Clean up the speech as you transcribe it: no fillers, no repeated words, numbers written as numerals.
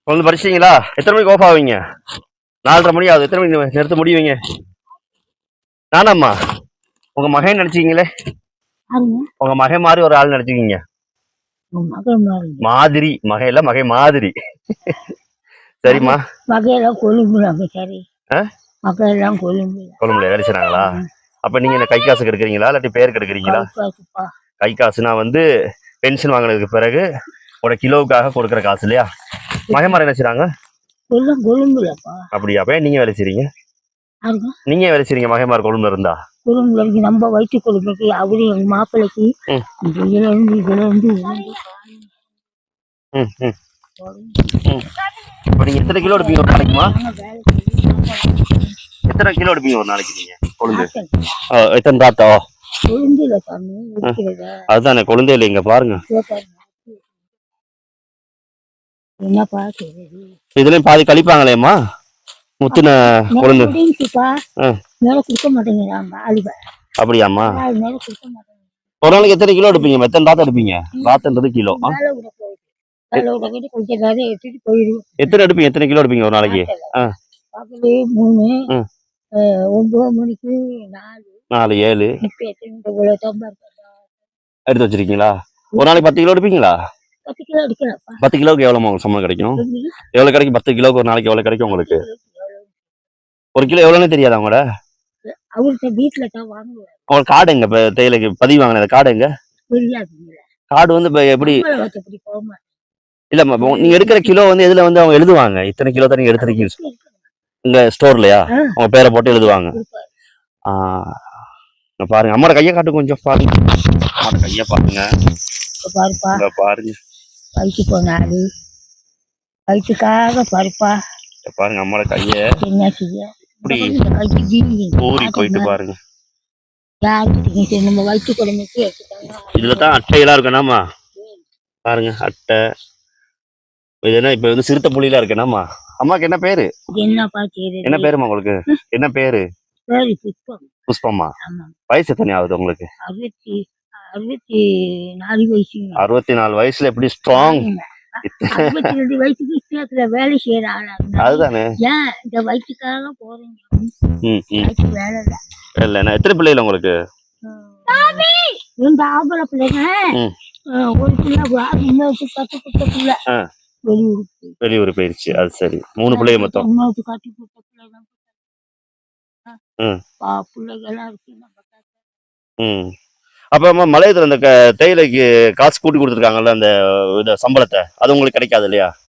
வந்து படிச்சிட்டீங்களா? எத்தனை மணிக்கு ஆஃப் ஆவீங்க? 4:30 மணி ஆகுது. எத்தனை மணிக்கு நிறுத்த முடிவீங்க? நானாம்மா உங்க மகன் நினைச்சீங்களே, உங்க மகன் மாதிரி ஒரு ஆள் நினைச்சுக்கீங்க. மாதிரி மகை இல்ல, மகை மாதிரி. சரிம்மா. மகையெல்லாம் கொழும்புல சரி. மகையெல்லாம் கொழும்புல வேலை செய்றாங்களா? அப்ப நீங்க என்ன கை காசுக்கு எடுக்கிறீங்களா இல்லாட்டி பேருக்கு எடுக்கிறீங்களா? கை காசுனா வந்து பென்ஷன் வாங்கினதுக்கு பிறகு ஒரு கிலோவுக்காக கொடுக்குற காசு இல்லையா? மகமாரி என்ன செய்றாங்க? அப்படியா? அப்ப நீங்க வேலை செய்றீங்க? நீங்க வேலை செய்றீங்க மகமார் கொழும்புல இருந்தா? கொழும்புல இருக்கு நம்ம வயிற்று கொழும்புக்கு அவரு எங்க மாப்பிள்ளைக்கு இதுல இருந்து இப்ப நீங்க எத்தனை கிலோ எடுப்பீங்க ஒரு நாளைக்குமா? எத்தனை கிலோ எடுப்பீங்க ஒரு நாளைக்கு நீங்க கொழுந்து? எத்தனை தாத்தா? கொழுந்துல அதுதானே கொழுந்தே இல்லைங்க பாருங்க. என்ன பாத்து இதுலயும் பாதி கழிப்பாங்களேம்மா முத்துன கொழுந்து. மேல குடுக்க மாட்டேங்கிறாங்க. அப்படியாம்மா? ஒரு நாளைக்கு எத்தனை கிலோ எடுப்பீங்க? எத்தனை தாத்தா எடுப்பீங்க? தாத்தன்றது கிலோ. எத்தனை எடுப்பீங்க? எத்தனை கிலோ எடுப்பீங்க ஒரு நாளைக்கு? 3 9 மணிக்கு 4 7 எடுத்து வச்சிருக்கீங்களா? ஒரு நாளைக்கு 10 கிலோ எடுப்பீங்களா? 10 கிலோ எடுக்கலாம். 10 கிலோவுக்கு எவ்வளவு உங்களுக்கு சம்பளம் கிடைக்கும்? எவ்வளவு கிடைக்கும்? 10 கிலோவுக்கு ஒரு நாளைக்கு எவ்வளவு கிடைக்கும் உங்களுக்கு? ஒரு கிலோ எவ்வளவுன்னு தெரியாதா உங்களோட? அவர்கிட்ட வீட்டுல தான் வாங்குவாங்க. உங்க கார்டு எங்க? தேயிலைக்கு பதிவு வாங்கினது கார்டு எங்க? கார்டு வந்து எப்படி இல்ல நீங்க எடுக்கிற கிலோ வந்து எதுல வந்து அவங்க எழுதுவாங்க? இத்தனை கிலோ தான் நீங்க எடுத்திருக்கீங்க இந்த ஸ்டோர்லயா? உங்க பேரை போட்டு எழுதுவாங்க. பாருங்க அம்மாட கையை காட்டு கொஞ்சம் பாருங்க. அம்மாட கைய பாருங்க. பாருங்க வயிற்று போனாரு வயிற்றுக்காக பாருப்பா. பாருங்க அம்மாட கைய என்ன செய்ய இப்படி ஊறி போயிட்டு பாருங்க. நம்ம வயிற்று குழந்தைக்கு இதுலதான் அட்டையெல்லாம் இருக்கணாமா பாருங்க. அட்டை இதுனா இப்ப வந்து சிறுத்தை புலிலாம் இருக்கணாமா. அம்மாக்கு என்ன பேரு? என்ன பேருமா உங்களுக்கு? என்ன பேரு? புஷ்பம்மா. வயசு எத்தனை ஆகுது உங்களுக்கு? 64 வயசு. 64 வயசுல எப்படி ஸ்ட்ராங்? 62 வயசுக்கு வேலை செய்யற ஆளா? அதுதானே. ஏன் இந்த வயசுக்காக போறீங்க? வேலை இல்ல நான் எத்தனை பிள்ளைகள் உங்களுக்கு? 2 ஆம்பளை பிள்ளைங்க, ஒரு பிள்ளை இன்னொரு 10 குட்ட பிள்ளை வெளியூர் போயிருச்சு. அது சரி. 3 பிள்ளைங்க மொத்தம். அப்ப அம்மா மலையத்துல அந்த தேயிலைக்கு காசு கூட்டி கொடுத்துருக்காங்கல்ல அந்த சம்பளத்தை, அது உங்களுக்கு கிடைக்காது இல்லையா?